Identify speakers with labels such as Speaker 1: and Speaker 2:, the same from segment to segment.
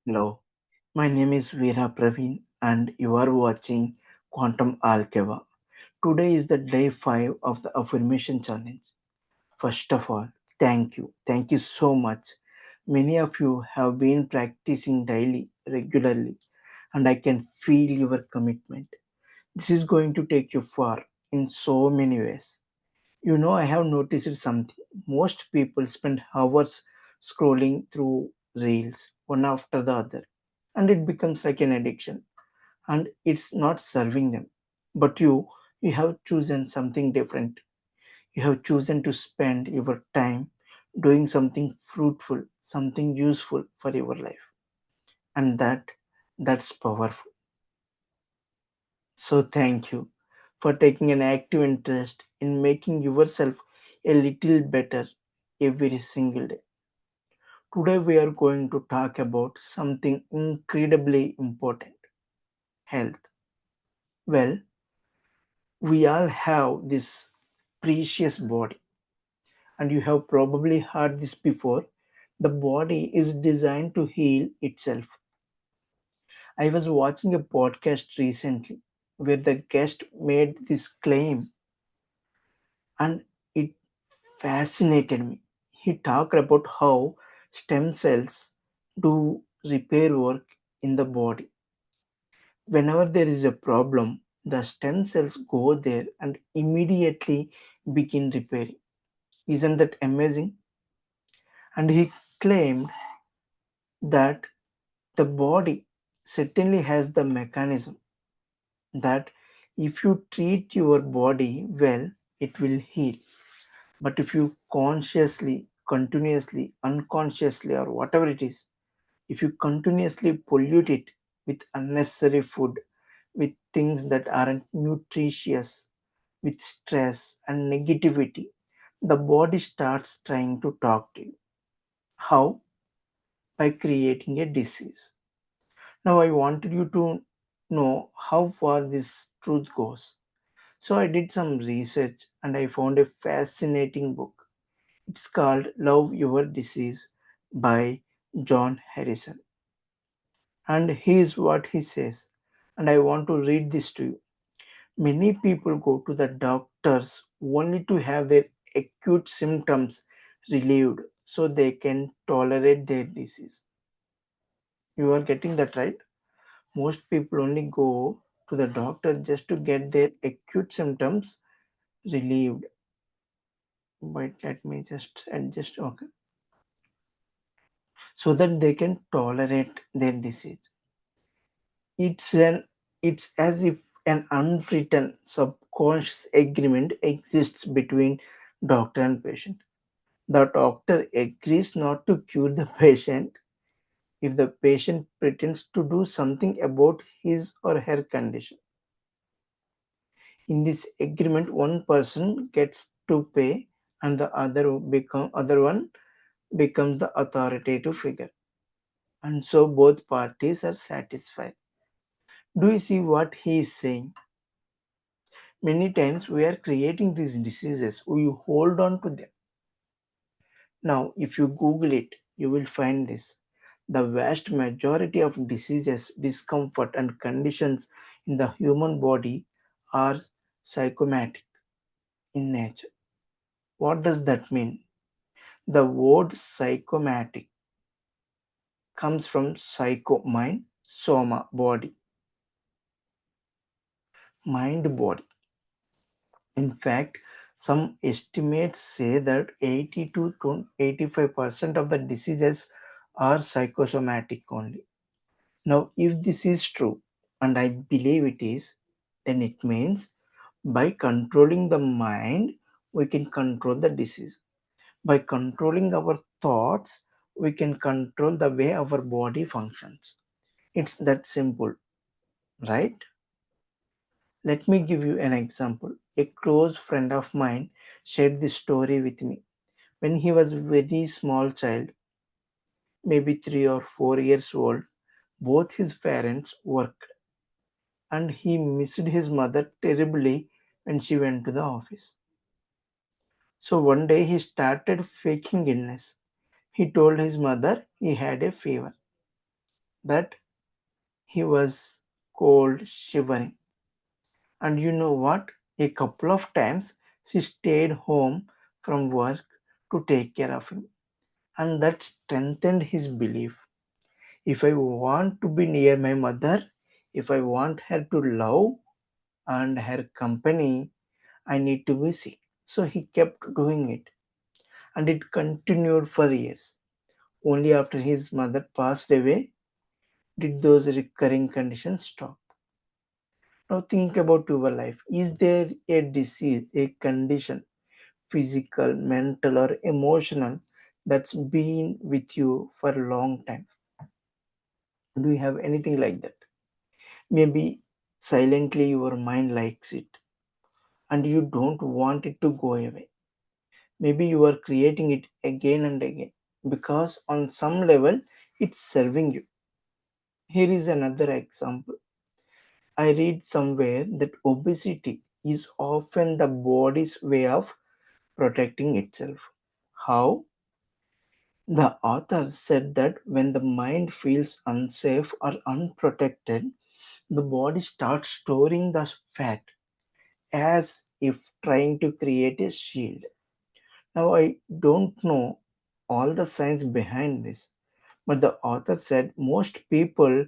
Speaker 1: Hello, my name is Veera Praveen and you are watching Quantum Alchemy. Today is the day 5 of the affirmation challenge. First of all, thank you. Thank you so much. Many of you have been practicing daily, regularly, and I can feel your commitment. This is going to take you far in so many ways. I have noticed something. Most people spend hours scrolling through reels, one after the other, and it becomes like an addiction, and it's not serving them. But you have chosen something different. You have chosen to spend your time doing something fruitful, something useful for your life, and that's powerful. So thank you for taking an active interest in making yourself a little better every single day. Today we are going to talk about something incredibly important: health. Well, we all have this precious body, and you have probably heard this before. The body is designed to heal itself. I was watching a podcast recently where the guest made this claim, and it fascinated me. He talked about how stem cells do repair work in the body. Whenever there is a problem, the stem cells go there and immediately begin repairing. Isn't that amazing? And he claimed that the body certainly has the mechanism that if you treat your body well, it will heal. But if you consciously, continuously, unconsciously, or whatever it is, if you continuously pollute it with unnecessary food, with things that aren't nutritious, with stress and negativity, the body starts trying to talk to you. How? By creating a disease. Now, I wanted you to know how far this truth goes. So, I did some research and I found a fascinating book. It's called Love Your Disease by John Harrison. And here's what he says. And I want to read this to you. Many people go to the doctors only to have their acute symptoms relieved so they can tolerate their disease. You are getting that right? Most people only go to the doctor just to get their acute symptoms relieved. But let me just adjust, okay, so that they can tolerate their disease. It's an it's as if an unwritten subconscious agreement exists between doctor and patient. The doctor agrees not to cure the patient if the patient pretends to do something about his or her condition. In this agreement, one person gets to pay and the other one becomes the authoritative figure. And so both parties are satisfied. Do you see what he is saying? Many times we are creating these diseases, we hold on to them. Now, if you Google it, you will find this. The vast majority of diseases, discomfort, and conditions in the human body are psychomatic in nature. What does that mean? The word psychomatic comes from psycho, mind, soma, body, mind, body. In fact, some estimates say that 80 to 85% of the diseases are psychosomatic only. Now, if this is true, and I believe it is, then it means by controlling the mind, we can control the disease. By controlling our thoughts, we can control the way our body functions. It's that simple, right? Let me give you an example. A close friend of mine shared this story with me. When he was a very small child, maybe 3 or 4 years old, both his parents worked and he missed his mother terribly when she went to the office. So one day he started faking illness. He told his mother he had a fever. that he was cold, shivering. And you know what? A couple of times she stayed home from work to take care of him. And that strengthened his belief. If I want to be near my mother, if I want her to love and her company, I need to be sick. So he kept doing it. And it continued for years. Only after his mother passed away did those recurring conditions stop. Now think about your life. Is there a disease, a condition, physical, mental, or emotional, that's been with you for a long time? Do you have anything like that? Maybe silently your mind likes it and you don't want it to go away. Maybe you are creating it again and again because on some level it's serving you. Here is another example. I read somewhere that obesity is often the body's way of protecting itself. How? The author said that when the mind feels unsafe or unprotected, the body starts storing the fat as if trying to create a shield. Now, I don't know all the science behind this, but the author said most people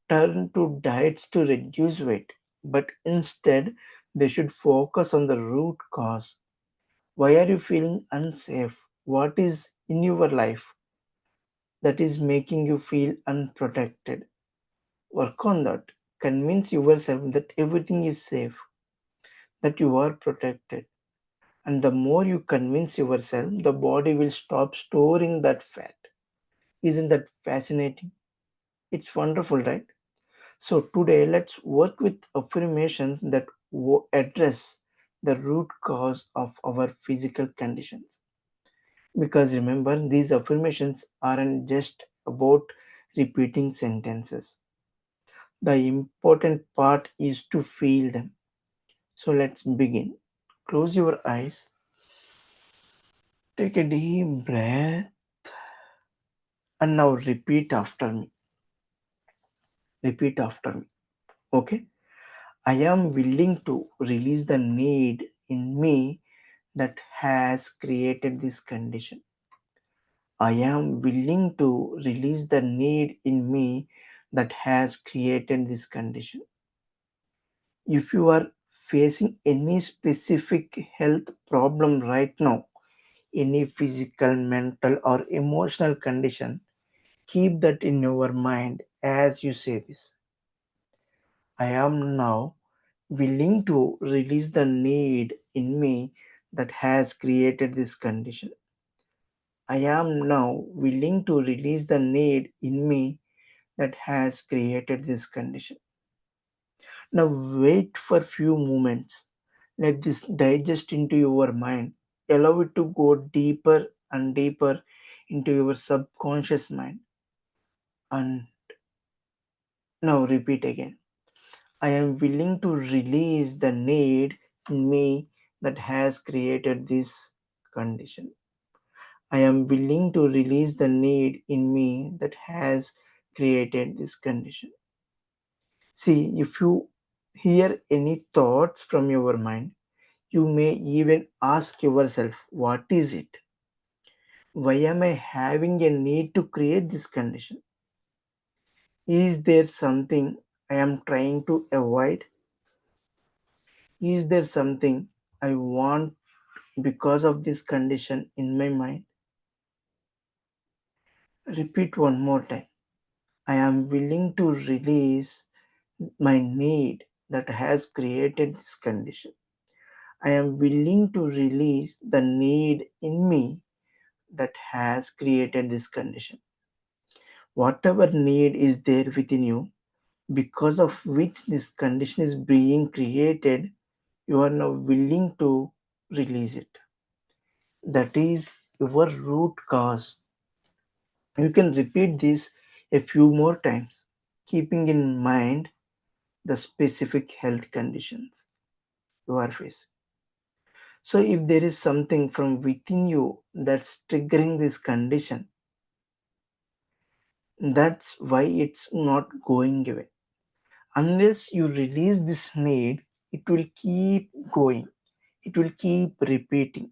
Speaker 1: turn to diets to reduce weight, but instead they should focus on the root cause. Why are you feeling unsafe? What is in your life that is making you feel unprotected? Work on that. Convince yourself that everything is safe, that you are protected. And the more you convince yourself, the body will stop storing that fat. Isn't that fascinating? It's wonderful, right? So, today let's work with affirmations that address the root cause of our physical conditions. Because remember, these affirmations aren't just about repeating sentences. The important part is to feel them. So, let's begin. Close your eyes, take a deep breath, and now repeat after me. Repeat after me. Okay? I am willing to release the need in me that has created this condition. I am willing to release the need in me that has created this condition. If you are facing any specific health problem right now, any physical, mental, or emotional condition, keep that in your mind as you say this. I am now willing to release the need in me that has created this condition. I am now willing to release the need in me that has created this condition. Now wait for few moments. Let this digest into your mind. Allow it to go deeper and deeper into your subconscious mind. And now repeat again. I am willing to release the need in me that has created this condition. I am willing to release the need in me that has created this condition. See, if you hear any thoughts from your mind, you may even ask yourself, what is it? Why am I having a need to create this condition? Is there something I am trying to avoid? Is there something I want because of this condition in my mind? Repeat one more time. I am willing to release my need that has created this condition. I am willing to release the need in me that has created this condition. Whatever need is there within you, because of which this condition is being created, you are now willing to release it. That is your root cause. You can repeat this a few more times, keeping in mind the specific health conditions you are facing. So, if there is something from within you that's triggering this condition, That's why it's not going away. Unless you release this need, it will keep going, it will keep repeating.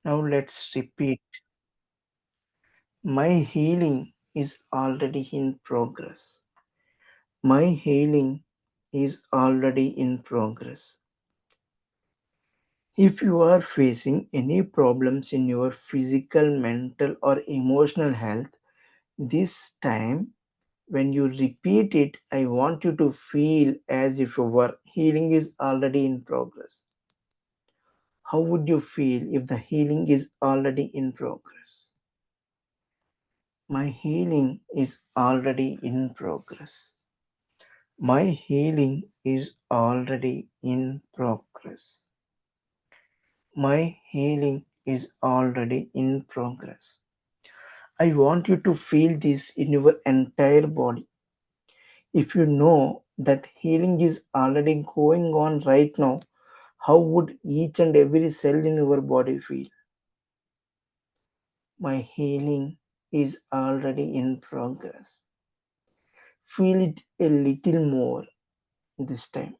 Speaker 1: Now let's repeat. My healing is already in progress. My healing is already in progress. If you are facing any problems in your physical, mental, or emotional health, this time when you repeat it, I want you to feel as if your healing is already in progress. How would you feel if the healing is already in progress? My healing is already in progress. My healing is already in progress. My healing is already in progress. I want you to feel this in your entire body. If you know that healing is already going on right now, how would each and every cell in your body feel? My healing is already in progress. Feel it a little more this time.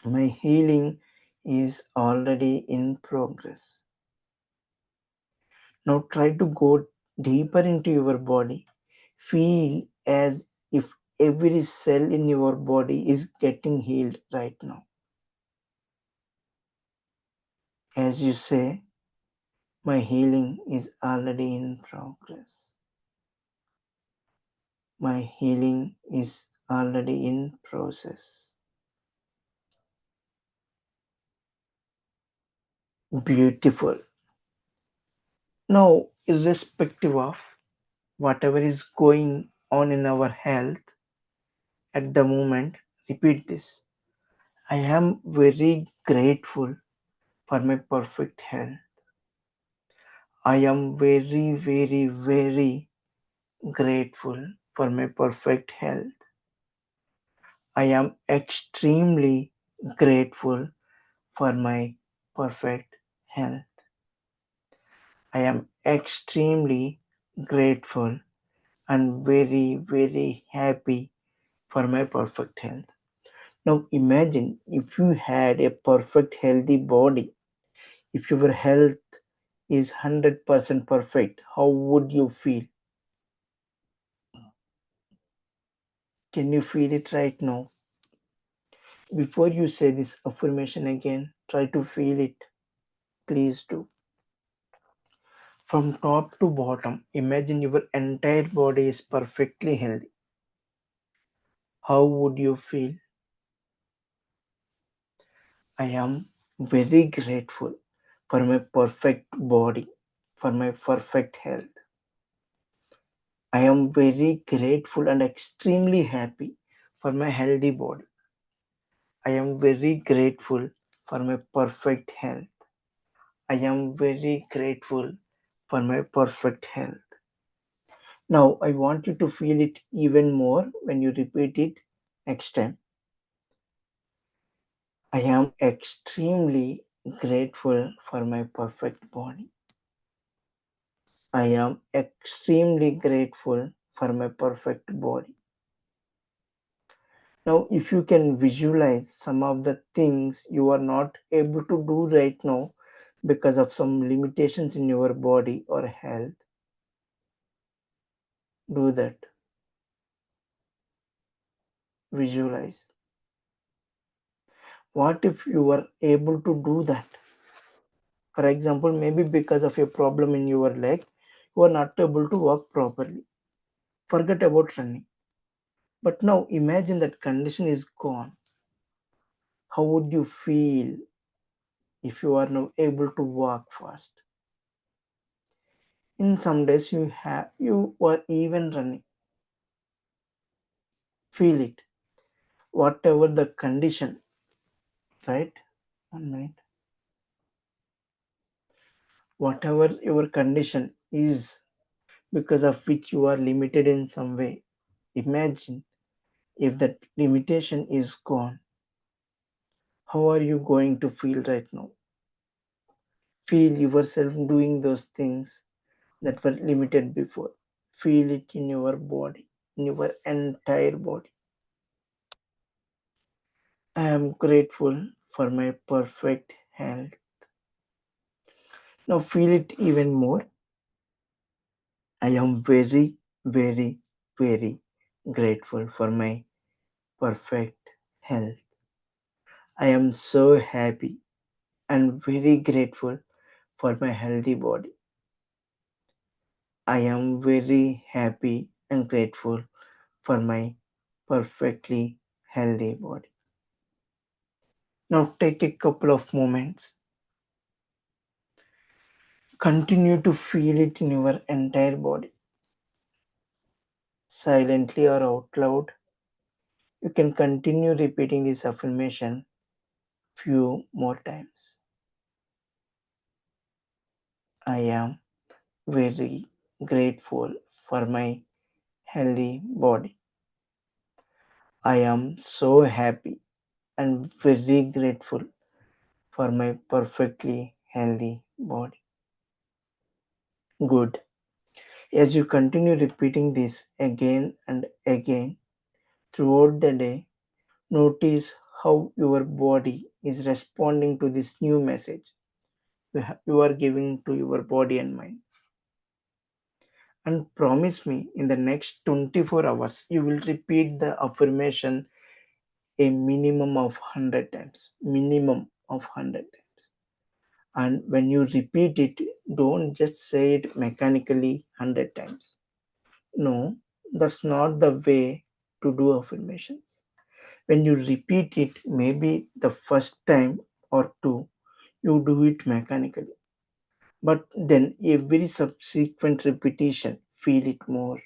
Speaker 1: My healing is already in progress. Now try to go deeper into your body. Feel as if every cell in your body is getting healed right now. As you say, my healing is already in progress. My healing is already in process. Beautiful. Now, irrespective of whatever is going on in our health at the moment, repeat this. I am very grateful for my perfect health. I am very, very, very grateful for my perfect health. I am extremely grateful for my perfect health. I am extremely grateful and very, very happy for my perfect health. Now imagine if you had a perfect healthy body, if your health is 100% perfect, how would you feel? Can you feel it right now? Before you say this affirmation again, try to feel it. Please do. From top to bottom, imagine your entire body is perfectly healthy. How would you feel? I am very grateful for my perfect body, for my perfect health. I am very grateful and extremely happy for my healthy body. I am very grateful for my perfect health. I am very grateful for my perfect health. Now, I want you to feel it even more when you repeat it next time. I am extremely grateful for my perfect body. I am extremely grateful for my perfect body. Now, if you can visualize some of the things you are not able to do right now because of some limitations in your body or health, do that. Visualize. What if you were able to do that? For example, maybe because of a problem in your leg, you are not able to walk properly. Forget about running. But now imagine that condition is gone. How would you feel if you are now able to walk fast? In some days you are even running. Feel it. Whatever the condition, right? 1 minute. Whatever your condition is, because of which you are limited in some way. Imagine if that limitation is gone, how are you going to feel right now? Feel yourself doing those things that were limited before. Feel it in your body, in your entire body. I am grateful for my perfect health. Now feel it even more. I am very, very, very grateful for my perfect health. I am so happy and very grateful for my healthy body. I am very happy and grateful for my perfectly healthy body. Now take a couple of moments. Continue to feel it in your entire body, silently or out loud. You can continue repeating this affirmation few more times. I am very grateful for my healthy body. I am so happy and very grateful for my perfectly healthy body. Good. As you continue repeating this again and again throughout the day, notice how your body is responding to this new message you are giving to your body and mind. And promise me in the next 24 hours, you will repeat the affirmation a minimum of 100 times. Minimum of 100 times. And when you repeat it, don't just say it mechanically 100 times. No, that's not the way to do affirmations. When you repeat it, maybe the first time or two, you do it mechanically. But then every subsequent repetition, feel it more,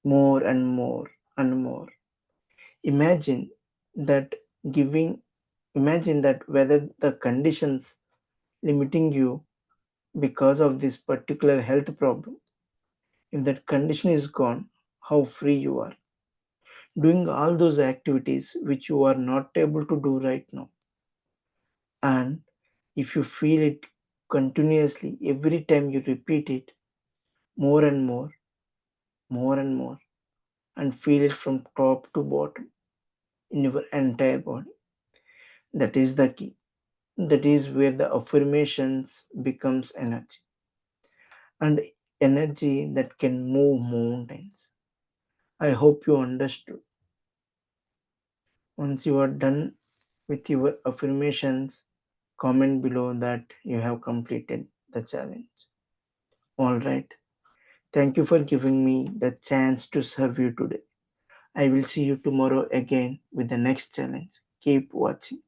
Speaker 1: more and more and more. Imagine that giving, imagine that whether the conditions limiting you because of this particular health problem, if that condition is gone, how free you are. Doing all those activities which you are not able to do right now. And if you feel it continuously, every time you repeat it more and more, more and more, and feel it from top to bottom in your entire body. That is the key. That is where the affirmations becomes energy. And energy that can move mountains. I hope you understood. Once you are done with your affirmations, comment below that you have completed the challenge. All right. Thank you for giving me the chance to serve you today. I will see you tomorrow again with the next challenge. Keep watching.